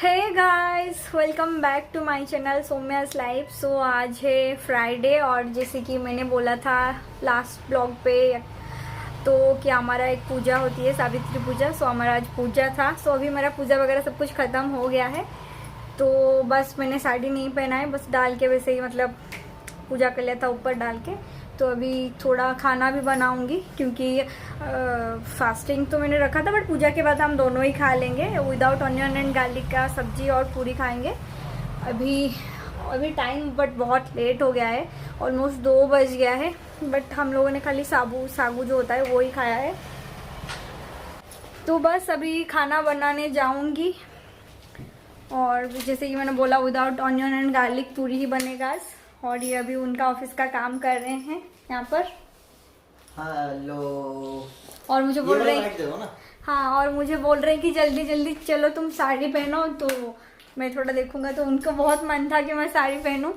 Hey guys, welcome back to my channel Somya's life. So आज है Friday और जैसे कि मैंने बोला था लास्ट ब्लॉग पे तो कि हमारा एक पूजा होती है सावित्री पूजा। सो हमारा आज पूजा था। सो अभी मेरा पूजा वगैरह सब कुछ ख़त्म हो गया है। तो बस मैंने साड़ी नहीं पहना है, बस डाल के वैसे ही मतलब पूजा कर लिया था ऊपर डाल के। तो अभी थोड़ा खाना भी बनाऊंगी क्योंकि फास्टिंग तो मैंने रखा था, बट पूजा के बाद हम दोनों ही खा लेंगे विदाउट ऑनियन एंड गार्लिक का सब्जी और पूरी खाएंगे। अभी टाइम बट बहुत लेट हो गया है, ऑलमोस्ट 2 बज गया है। बट हम लोगों ने खाली सागू जो होता है वो ही खाया है। तो बस अभी खाना बनाने जाऊंगी और जैसे कि मैंने बोला विदाउट ऑनियन एंड गार्लिक पूरी ही बनेगा आज। और ये अभी उनका ऑफिस का काम कर रहे हैं यहाँ पर। हेलो। और मुझे बोल रहे हैं हाँ, और मुझे बोल रहे हैं कि जल्दी जल्दी चलो तुम साड़ी पहनो। तो मैं थोड़ा देखूंगा, तो उनको बहुत मन था कि मैं साड़ी पहनूं,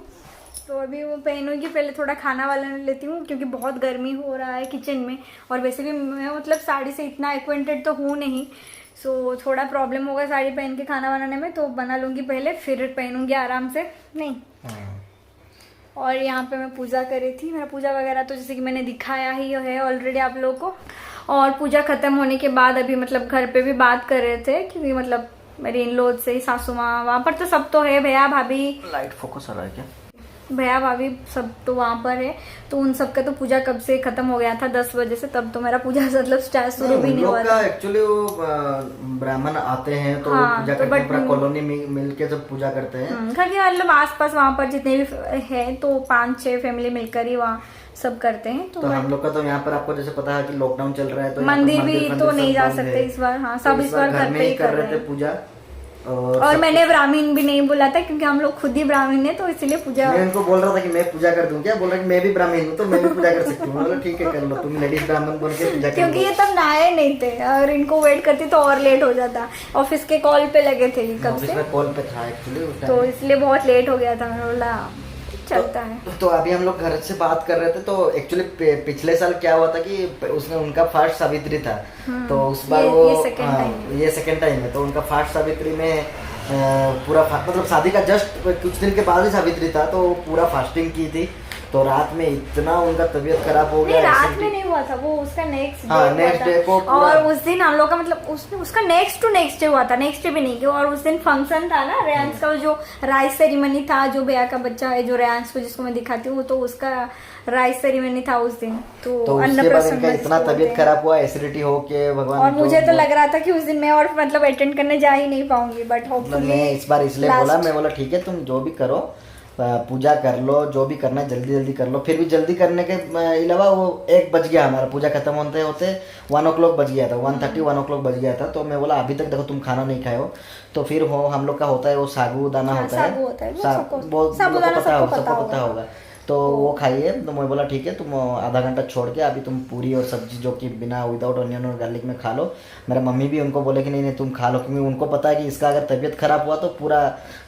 तो अभी वो पहनूंगी। पहले थोड़ा खाना वाला लेती हूँ क्योंकि बहुत गर्मी हो रहा है किचन में। और वैसे भी मैं मतलब साड़ी से इतना एक्वेंटेड तो हूँ नहीं, सो थोड़ा प्रॉब्लम होगा साड़ी पहन के खाना बनाने में। तो बना लूँगी पहले, फिर पहनूंगी आराम से नहीं। और यहाँ पे मैं पूजा कर रही थी। मेरा पूजा वगैरह तो जैसे कि मैंने दिखाया ही है ऑलरेडी आप लोगों को। और पूजा खत्म होने के बाद अभी मतलब घर पे भी बात कर रहे थे क्योंकि मतलब मेरे इन लॉज से सासू माँ वहाँ पर तो सब तो है, भैया भाभी। लाइट फोकस आ रहा है क्या? भैया भाभी सब तो वहाँ पर है। तो उन सबका तो पूजा कब से खत्म हो गया था 10 बजे से। तब तो मेरा पूजा मतलब स्टार्ट शुरू भी नहीं हुआ था। एक्चुअली वो ब्राह्मण आते हैं तो हाँ, पूजा तो करते हैं, पूरा कॉलोनी मिल के सब पूजा करते हैं। घर के मतलब आसपास वहाँ पर जितने भी है तो 5-6 फैमिली मिलकर ही वहाँ सब करते हैं। तो हम लोग का तो यहाँ पर आपको जैसे पता है कि लॉकडाउन चल रहा है तो मंदिर भी तो नहीं जा सकते इस बार। हाँ, सब इस बार घर पे ही कर रहे थे पूजा। और मैंने ब्राह्मण भी नहीं बोला था क्योंकि हम लोग खुद ही ब्राह्मण है, तो इसलिए पूजा। मैं उनको बोल रहा था कि मैं पूजा कर दूं क्या, बोल रहा कि मैं भी ब्राह्मण हूँ तो मैं भी पूजा कर सकती हूँ। बोला ठीक है कर लो, तुम लेडीज ब्राह्मण बोल के पूजा कर। क्योंकि ये तब नहाए नहीं थे और इनको वेट करती तो और लेट हो जाता। ऑफिस के कॉल पे लगे थे कब से, कॉल पे था एक्चुअली, तो इसलिए बहुत लेट हो गया था। मैं बोला चलता है। तो अभी हम लोग घर से बात कर रहे थे तो एक्चुअली पिछले साल क्या हुआ था कि उसने उनका फर्स्ट सावित्री था। तो उस बार ये सेकंड टाइम है। तो उनका फर्स्ट सावित्री में पूरा मतलब शादी का जस्ट कुछ दिन के बाद ही सावित्री था, तो पूरा फास्टिंग की थी। तो रात में इतना उनका तबीयत खराब हो गया। रात में नहीं हुआ था वो, उसका नेक्स्ट डे को। और उस दिन हम लोग का मतलब उसका नेक्स्ट डे हुआ था, नेक्स्ट डे भी नहीं किया। और उस दिन फंक्शन था ना रेयांश का, जो राइस सेरेमनी था, जो भैया का बच्चा है जो रेयांश को जिसको मैं दिखाती हूँ, तो उसका राइस सेरेमनी था उस दिन। तो उसके बाद इनका इतना तबीयत खराब हुआ, एसिडिटी हो के भगवान। और मुझे तो लग रहा था कि उस दिन मैं और मतलब अटेंड करने जा ही नहीं पाऊंगी, बट होपफुली मैं इस बार इसलिए बोला, मैं बोला ठीक है तुम जो भी करो पूजा कर लो, जो भी करना है जल्दी जल्दी कर लो। फिर भी जल्दी करने के अलावा वो 1 बज गया, हमारा पूजा खत्म होते होते 1 o'clock बज गया था, 1:30 1 o'clock बज गया था। तो मैं बोला अभी तक देखो तुम खाना नहीं खाए हो। तो फिर हम लोग का होता है वो सागू दाना होता है, सबको पता होगा। तो वो खाइए। तो मैं बोला ठीक है तुम आधा घंटा छोड़ के अभी तुम पूरी और सब्जी जो कि बिना विदाउट ऑनियन और गार्लिक में खा लो। मेरा मम्मी भी उनको बोले कि नहीं तुम खा लो, क्योंकि उनको पता है कि इसका अगर तबीयत खराब हुआ तो पूरा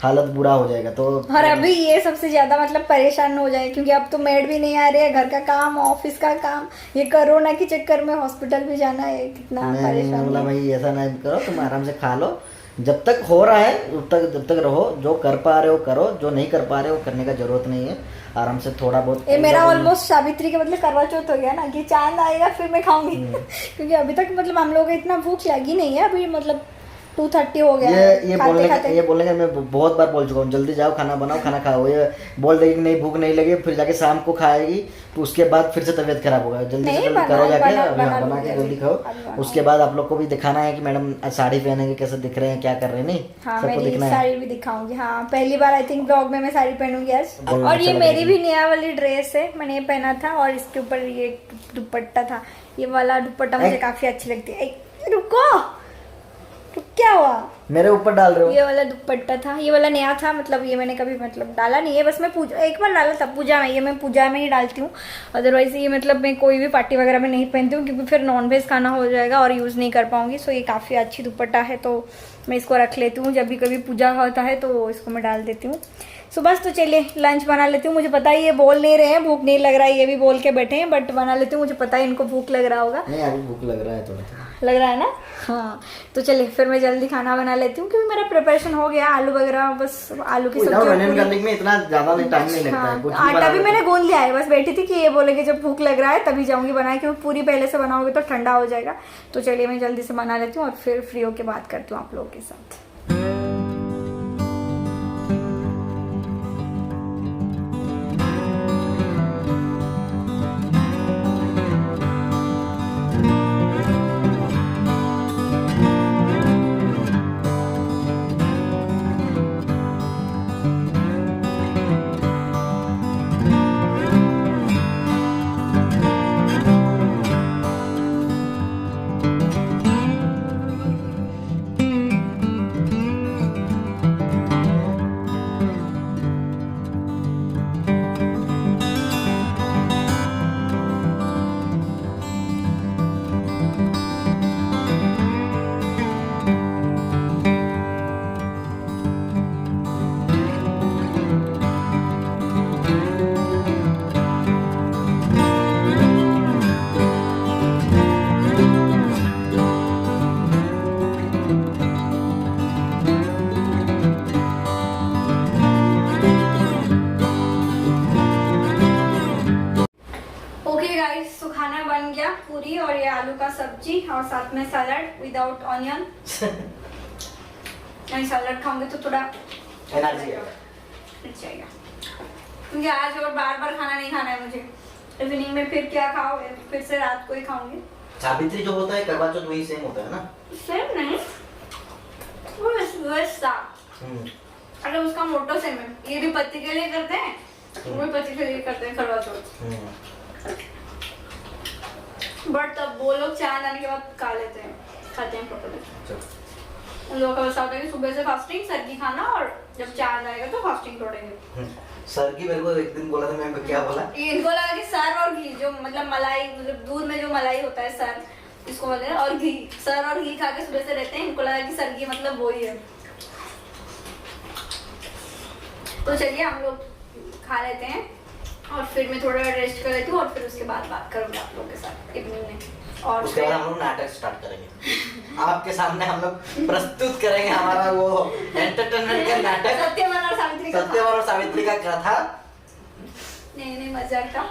हालत बुरा हो जाएगा। तो और अभी ये सबसे ज्यादा मतलब परेशान हो जाए क्योंकि अब तो मेड भी नहीं आ रही है, घर का काम, ऑफिस का काम, ये कोरोना के चक्कर में हॉस्पिटल भी जाना है, कितना परेशान। बोला भाई ऐसा नहीं करो, तुम आराम से खा लो, जब तक हो रहा है जब तक रहो, जो कर पा रहे हो करो, जो नहीं कर पा रहे हो करने का जरूरत नहीं है, आराम से थोड़ा बहुत। ये मेरा ऑलमोस्ट सावित्री के मतलब करवा चौथ हो गया ना कि चांद आएगा फिर मैं खाऊंगी। क्योंकि अभी तक मतलब हम लोग को इतना भूख लगी नहीं है, अभी मतलब 2:30 हो गया। ये बोलने का मैं बहुत बार बोल चुका हूँ, जल्दी जाओ खाना बनाओ खाना खाओ। ये बोल देगी नहीं भूख नहीं लगी, फिर जाके शाम को खाएगी, तो उसके बाद फिर से तबीयत खराब होगा। जल्दी से जल्दी करो, जाके बना के जल्दी खाओ। उसके बाद आप लोग को भी दिखाना है कि मैडम साड़ी पहनेंगे, कैसे दिख रहे हैं, क्या कर रहे हैं। नहीं सबको दिखना है, साड़ी भी दिखाऊंगी। हाँ, पहली बार आई थिंक ब्लॉग में मैं साड़ी पहनूंगी आज। और ये मेरी भी नया वाली ड्रेस है, मैंने ये पहना था और इसके ऊपर ये दुपट्टा था। ये वाला दुपट्टा मुझे काफी अच्छी लगती है। रुको, क्या हुआ? मेरे ऊपर डाल रहे हो? ये वाला दुपट्टा था, ये वाला नया था, मतलब ये मैंने कभी मतलब डाला नहीं है, बस मैं एक बार डाला था पूजा में। ये मैं पूजा में ही डालती हूँ, अदरवाइज ये मतलब मैं कोई भी पार्टी वगैरह में नहीं पहनती हूँ क्योंकि फिर नॉनवेज खाना हो जाएगा और यूज़ नहीं कर पाऊंगी। सो ये काफ़ी अच्छी दुपट्टा है, तो मैं इसको रख लेती हूँ, जब भी कभी पूजा होता है तो इसको मैं डाल देती हूँ। सो बस तो चलिए लंच बना लेती हूँ। मुझे पता है ये बोल नहीं रहे हैं भूख नहीं लग रहा है, ये भी बोल के बैठे हैं, बट बना लेती हूँ। मुझे पता है इनको भूख लग रहा होगा। नहीं अभी भूख लग रहा है थोड़ा। लग रहा है ना। हाँ तो चलिए फिर मैं जल्दी खाना बना लेती हूँ क्योंकि मेरा प्रिपरेशन हो गया। आलू वगैरह बस आलू की विदाउट सब्जी अनियन करने में इतना ज्यादा टाइम नहीं लगता है। हाँ, कुछ भी आटा बना भी लेते मैंने हैं। गूंद लिया है। बस बैठी थी कि ये बोले कि जब भूख लग रहा है तभी जाऊंगी बनाए, क्योंकि पूरी पहले से बनाओगे तो ठंडा हो जाएगा। तो चलिए मैं जल्दी से बना लेती हूँ और फिर फ्री होके बात करती हूँ आप लोगों के साथ। ओके गाइस, तो खाना बन गया। पूरी और ये आलू का सब्जी और साथ में सैलड विदाउट ऑनियन। नहीं सैलड खाऊंगे तो थोड़ा एनर्जी चाहिए, क्योंकि आज और बार बार खाना नहीं खाना है मुझे। इवनिंग में फिर क्या खाओ, फिर से रात को ही खाऊंगी। सावित्री जो होता है करवा चौथ वही सेम होता है ना? सेम नहीं, वो वैसा अगर उसका मोटो सेम है। ये भी पति के लिए करते हैं, वो भी पति के लिए करते हैं करवा चौथ। बट तब वो लोग चाय आने के बाद खा लेते हैं, खाते हैं प्रॉपर्ली। उन लोगों का वैसा होता है कि सुबह से फास्टिंग, सर्दी खाना, और जब चाय जाएगा तो फास्टिंग तोड़ेंगे। सर की मेरे को एक दिन बोला था, मैं क्या बोला? इनको लगा कि सर और घी, जो मतलब मलाई, मतलब दूध में जो मलाई होता है सर, इसको बोलते हैं, और घी, सर और घी खा के सुबह से रहते हैं। इनको लगा कि सर घी मतलब वही है। तो चलिए हम लोग खा लेते हैं और फिर मैं थोड़ा रेस्ट कर लेती हूँ और फिर उसके बाद बात करूँगी आप लोगों के साथ इवनिंग में। और उसके बाद हम लोग नाटक स्टार्ट करेंगे। आपके सामने हम लोग प्रस्तुत करेंगे हमारा वो एंटरटेनमेंट का नाटक, सत्यवान और सावित्री का। सत्यवान और सावित्री का कथा। नहीं मजाक था।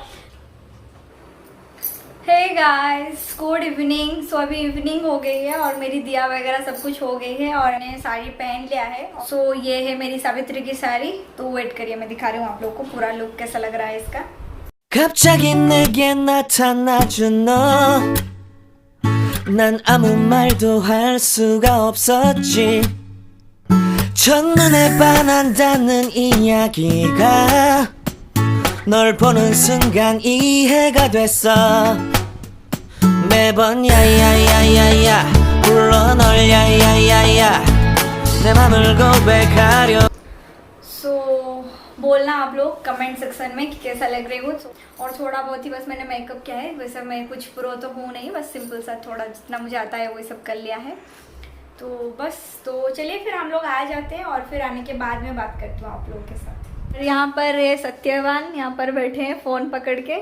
Hey guys, good evening. So अभी इवनिंग हो गई है और मेरी दिया वगैरह सब कुछ हो गई है और मैंने साड़ी पहन लिया है। सो ये है मेरी सावित्री की साड़ी। तो वेट करिए, मैं दिखा रही हूँ आप लोगों को पूरा लुक कैसा लग रहा है इसका। 갑자기 내게 나타나준 너, 난 아무 말도 할 수가 없었지. 첫눈에 반한다는 이야기가 널 보는 순간 이해가 됐어. 매번 야야야야야 불러 널 야야야야 내 맘을 고백하려. सो बोलना आप लोग कमेंट सेक्शन में कि कैसा लग रही हूँ। और थोड़ा बहुत ही बस मैंने मेकअप किया है, वैसे मैं कुछ प्रो तो हूँ नहीं, बस सिंपल सा थोड़ा जितना मुझे आता है वही सब कर लिया है। तो बस, तो चलिए फिर हम लोग आ जाते हैं और फिर आने के बाद में बात करती हूँ आप लोगों के साथ। यहाँ पर ये सत्यवान यहाँ पर बैठे हैं फ़ोन पकड़ के।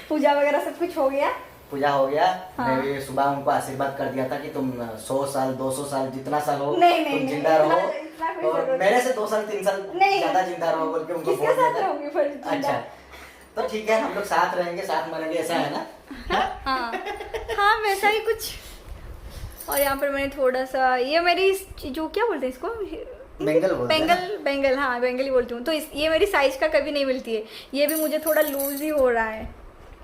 पूजा वगैरह सब कुछ हो गया, पूजा हो गया। हाँ। मैं भी सुबह उनको आशीर्वाद कर दिया था कि तुम 100 साल 200 साल जितना साल हो नहीं, तुम नहीं, जिंदा इतना- रहो, इतना कोई और जरूरत मेरे से 2 साल 3 साल नहीं। ज्यादा जिंदा रहो बोल के उनको किसके बोल दिया साथ था। रहोगे फिर जिंदा? अच्छा, तो ठीक है, हम लोग साथ रहेंगे, साथ मरेंगे, ऐसा है ना? हाँ हाँ वैसा ही कुछ। और यहाँ पर मैंने थोड़ा सा, ये मेरी जो क्या बोलते हैं इसको, बेंगल बोलते हैं ना? बेंगल, हाँ बेंगल ही बोलती हूँ। तो ये मेरी साइज का कभी नहीं मिलती है, ये भी मुझे थोड़ा लूज ही हो रहा है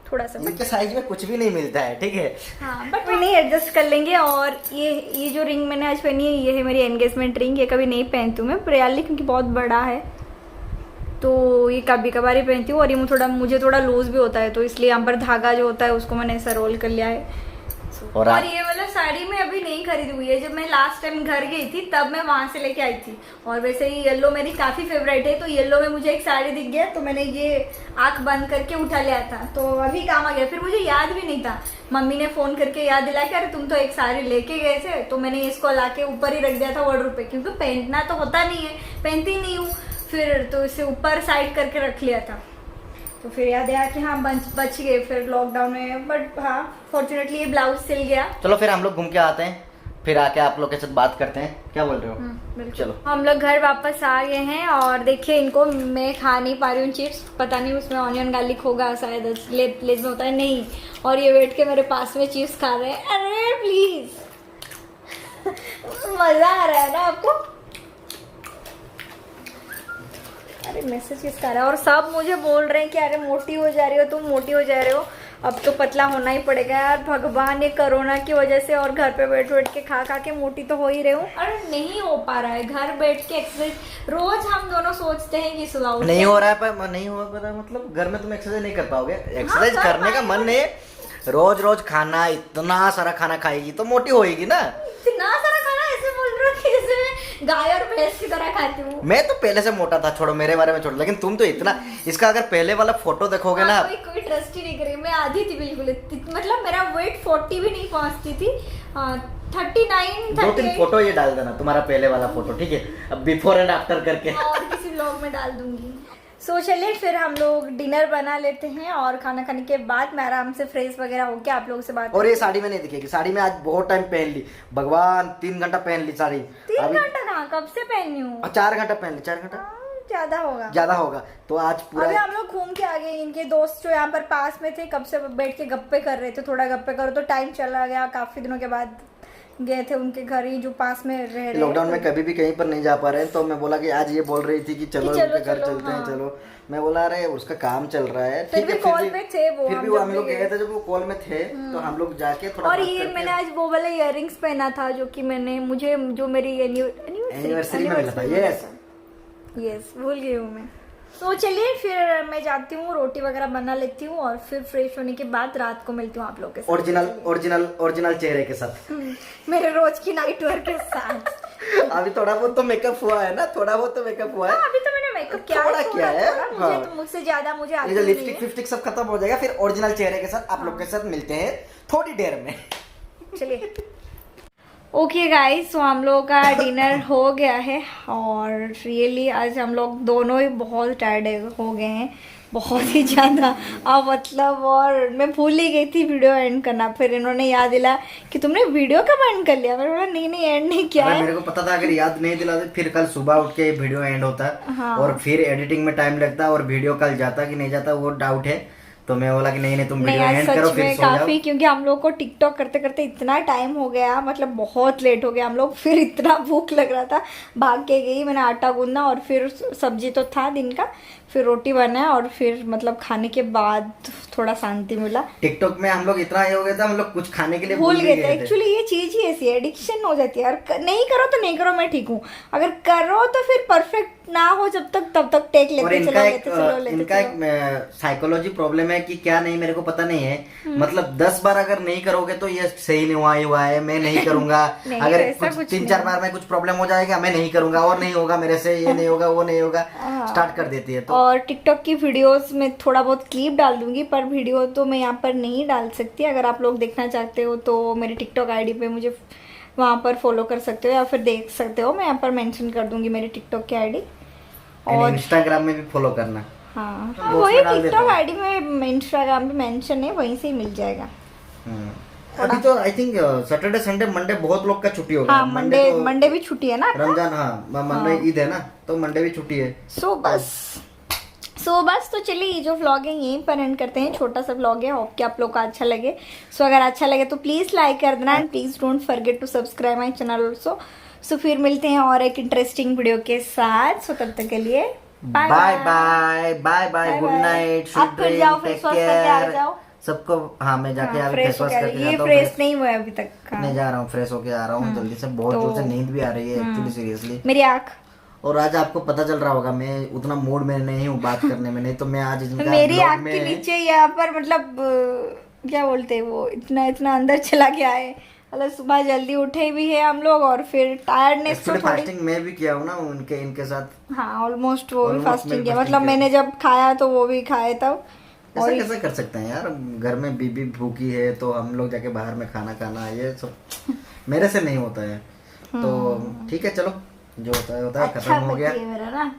थोड़ा सा। इनके साइज में कुछ भी नहीं मिलता है, ठीक है। हाँ बट कोई नहीं, एडजस्ट कर लेंगे। और ये जो रिंग मैंने आज पहनी है, ये है मेरी एंगेजमेंट रिंग। ये कभी नहीं पहनती हूँ मैं रियली, क्योंकि बहुत बड़ा है, तो ये कभी कभार ही पहनती हूँ। और ये मुझे थोड़ा लूज भी होता है, तो इसलिए यहाँ पर धागा जो होता है उसको मैंने ऐसा रोल कर लिया है। और ये वाला साड़ी मैं अभी नहीं खरीदी हुई है, जब मैं लास्ट टाइम घर गई थी तब मैं वहां से लेके आई थी। और वैसे ही येलो मेरी काफी फेवरेट है, तो येलो में मुझे एक साड़ी दिख गया तो मैंने ये आंख बंद करके उठा लिया था, तो अभी काम आ गया। फिर मुझे याद भी नहीं था, मम्मी ने फोन करके याद दिलाया कि अरे तुम तो एक साड़ी लेके गए थे, तो मैंने इसको ला के ऊपर ही रख दिया था वार्डरोब पे, क्योंकि पहनना तो होता नहीं है, पहनती नहीं हूँ फिर, तो इसे ऊपर साइड करके रख लिया था। तो फिर याद आया कि हाँ बच गए फिर लॉकडाउन में, बट हाँ फॉर्चुनेटली ये ब्लाउज सिल गया। चलो फिर हम लोग घूम के आते हैं, फिर आके आप लोग के साथ बात करते हैं, क्या बोल रहे हो? बिल्कुल। चलो हम लोग घर वापस आ गए हैं और देखिए इनको मैं खा नहीं पा रही हूँ चिप्स, पता नहीं उसमें ऑनियन गार्लिक होगा शायद, लेज में होता है नहीं, और ये बैठ के मेरे पास में चिप्स खा रहे हैं। अरे प्लीज मजा आ रहा है ना आपको? अरे मैसेज किसका आ रहा है? और सब मुझे बोल रहे हैं कि अरे मोटी हो जा रही हो तुम, मोटी हो जा रहे हो, अब तो पतला होना ही पड़ेगा यार भगवान, ये कोरोना की वजह से और घर पे बैठ के खा के मोटी तो हो ही रही हूँ। अरे नहीं हो पा रहा है घर बैठ के एक्सरसाइज, रोज हम दोनों सोचते हैं कि सुबह उठ नहीं हो रहा है, पर नहीं हो पा रहा मतलब घर में तुम एक्सरसाइज नहीं कर पाओगे, एक्सरसाइज कर करने का मन नहीं, रोज रोज खाना, इतना सारा खाना खाएगी तो मोटी होएगी ना। इतना सारा खाना ऐसे बोल रहे हो कि जैसे मैं गाय और भैंस की तरह खाती हूँ। मैं तो पहले से मोटा था, छोड़ो मेरे बारे में छोड़ो, लेकिन तुम तो इतना, इसका अगर पहले वाला फोटो देखोगे ना, कोई ट्रस्ट ही नहीं करेगी, मैं आधी थी बिल्कुल, मतलब मेरा वेट 40 भी नहीं पहुंचती थी, 39 दो तीन फोटो ये डाल देना तुम्हारा पहले वाला फोटो, ठीक है? अब बिफोर एंड आफ्टर करके और किसी ब्लॉग में डाल दूंगी। सो चलिए फिर हम लोग डिनर बना लेते हैं और खाना खाने के बाद मैं आराम से फ्रेश वगैरह होके आप लोगों से बात। और ये साड़ी में नहीं दिखेगी, साड़ी में आज बहुत टाइम पहन ली, भगवान 3 घंटा पहन ली साड़ी। 3 घंटा कहाँ, कब से पहनी हूँ? 4 घंटा पहन ली, 4 घंटा ज्यादा होगा। तो आज पूरा अभी हम लोग घूम के आ गए, इनके दोस्त जो यहाँ पर पास में थे कब से बैठ के गप्पे कर रहे थे, थोड़ा गप्पे करो तो टाइम चला गया, काफी दिनों के बाद गए थे उनके घर ही जो पास में रह रहे। लॉकडाउन में कभी भी कहीं पर नहीं जा पा रहे हैं, तो मैं बोला कि आज ये बोल रही थी कि चलो उनके घर चलते हैं, चलो मैं बोला अरे उसका काम चल रहा है, ठीक है, कॉल पे थे वो, फिर भी वो हम लोग गए थे, जब वो कॉल में थे तो हम लोग जाके थोड़ा। और ये मैंने आज वो वाला इयररिंग्स पहना था जो कि मुझे जो मेरी एनिवर्सरी में मिला था। यस भूल गई हूँ मैं। तो चलिए फिर मैं जाती हूँ, रोटी वगैरह बना लेती हूँ और फिर फ्रेश होने के बाद रात को मिलती हूँ आप लोग के साथ ओरिजिनल चेहरे के साथ, मेरे रोज की नाइट वेयर के साथ। अभी थोड़ा बहुत तो मेकअप हुआ है ना, थोड़ा बहुत तो मेकअप हुआ है। अभी तो मैंने मेकअप किया थोड़ा किया है, मुझे तो मुझसे ज्यादा मुझे आती नहीं है। लिपस्टिक फिपस्टिक सब खत्म हो जाएगा, फिर ओरिजिनल चेहरे के साथ आप लोग के साथ मिलते हैं थोड़ी देर में। चलिए ओके गाइस, तो हम लोग का डिनर हो गया है और रियली आज हम लोग दोनों ही बहुत टायर्ड हो गए हैं, बहुत ही ज़्यादा। अब मतलब और मैं भूल ही गई थी वीडियो एंड करना, फिर इन्होंने याद दिला कि तुमने वीडियो कब एंड कर लिया। मैंने बोला नहीं एंड नहीं किया है। मेरे को पता था अगर याद नहीं दिलाते फिर कल सुबह उठ के वीडियो एंड होता। हाँ। और फिर एडिटिंग में टाइम लगता और वीडियो कल जाता कि नहीं जाता वो डाउट है, तो मैं बोला कि नहीं तुम वीडियो एंड करो फिर सो जाओ। काफी, क्योंकि हम लोग को टिकटॉक करते करते इतना टाइम हो गया, मतलब बहुत लेट हो गया हम लोग, फिर इतना भूख लग रहा था, भाग के गई मैंने आटा गूंदा और फिर सब्जी तो था दिन का, फिर रोटी बनाया और फिर मतलब खाने के बाद थोड़ा शांति मिला। टिकटॉक में हम लोग इतना ही हो गया था, हम लोग कुछ खाने के लिए भूल गए थे। एक्चुअली ये चीज ही ऐसी है, एडिक्शन हो जाती है यार, नहीं करो तो नहीं करो, मैं ठीक हूँ, अगर करो तो फिर परफेक्ट ना हो जब तक तब तक टेक लेते चलो। इनका एक साइकोलॉजी प्रॉब्लम है कि क्या नहीं मेरे को पता नहीं है, मतलब 10 बार अगर नहीं करोगे तो ये सही नहीं हुआ है मैं नहीं करूंगा। अगर कुछ 3-4 बार में कुछ प्रॉब्लम हो जाएगा मैं नहीं करूंगा और नहीं होगा मेरे से, ये नहीं होगा वो नहीं होगा, स्टार्ट कर देती है। तो और टिकटॉक की वीडियोस में थोड़ा बहुत क्लिप डाल दूंगी, पर वीडियो तो मैं यहाँ पर नहीं डाल सकती। अगर आप लोग देखना चाहते हो तो मेरे टिकटॉक आईडी पे मुझे वहाँ पर फॉलो कर सकते हो या फिर देख सकते हो, मैं यहाँ पर मेंशन कर दूंगी मेरी टिकटॉक की आईडी। और इंस्टाग्राम में भी फॉलो करना। हाँ वही टिकटॉक आईडी में, इंस्टाग्राम पे मेंशन है, वहीं से ही मिल जाएगा। अभी तो I think Saturday Sunday Monday बहुत लोग का छुट्टी होगा। हाँ मंडे भी छुट्टी है ना रमजान, हाँ मंडे ईद है ना, तो मंडे भी छुट्टी है। सो बस तो चलिए ये जो व्लॉग है यहीं पर एंड करते हैं, छोटा सा व्लॉग है, होप कि आप लोग को अच्छा लगे। सो अगर अच्छा लगे तो प्लीज लाइक कर देना and please don't forget to subscribe my channel also. So फिर मिलते हैं और एक इंटरेस्टिंग वीडियो के साथ। सो तब तक के लिए बाय बाय, गुड नाइट, आप फिर जाओ, फेस वॉश करके आ जाओ सबको। हाँ मैं जाके फ्रेश फेस वॉश करके ये फ्रेश नहीं हुआ अभी तक। मैं जा रहा हूँ, फ्रेश होके आ रहा हूँ जल्दी से, बहुत जोर से नींद भी आ रही है एक्चुअली सीरियसली, मेरी आँख। और आज आपको पता चल रहा होगा मैं उतना मूड में नहीं हूँ बात करने में, नहीं तो मैं आज मेरी आँख के नीचे यहाँ पर मतलब क्या बोलते हैं वो, इतना अंदर चला गया है, मतलब सुबह जल्दी उठे भी है हम लोग और फिर टायर्डनेस तो फास्टिंग मैं भी किया हूँ ना इनके साथ। हाँ ऑलमोस्ट वो भी फास्टिंग किया, मतलब मैंने जब खाया तो वो भी खाए तब। ऐसा कैसे कर सकते हैं यार, घर में बीबी भूखी है तो हम लोग जाके बाहर में खाना ये सब मेरे से नहीं होता है। तो ठीक है चलो, जो होता है खत्म हो गया। मेरा ना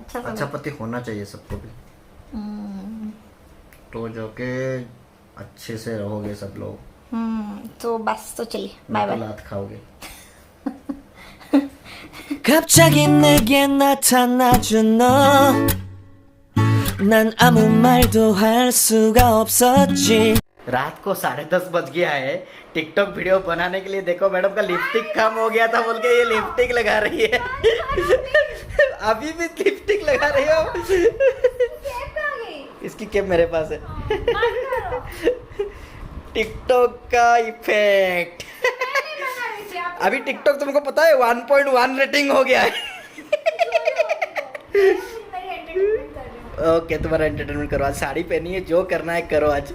अच्छा पति होना चाहिए सबको भी। तो जो के अच्छे से रहोगे सब लोग, तो बस तो चलिए बाय बाय. लात खाओगे. 갑자기 내게 나타나준 너 난 아무 말도 할 수가 없었지 रात को 10:30 बज गया है. टिकटॉक वीडियो बनाने के लिए देखो मैडम का लिपस्टिक कम हो गया था बोल के ये लिपस्टिक लगा रही है. अभी भी लिपस्टिक लगा रही हो. इसकी कैप मेरे पास है. टिकटॉक का इफेक्ट. अभी टिकटॉक तुमको पता है 1.1 रेटिंग हो गया है. ओके तुम्हारा एंटरटेनमेंट करो. आज साड़ी पहनी है, जो करना है करो आज.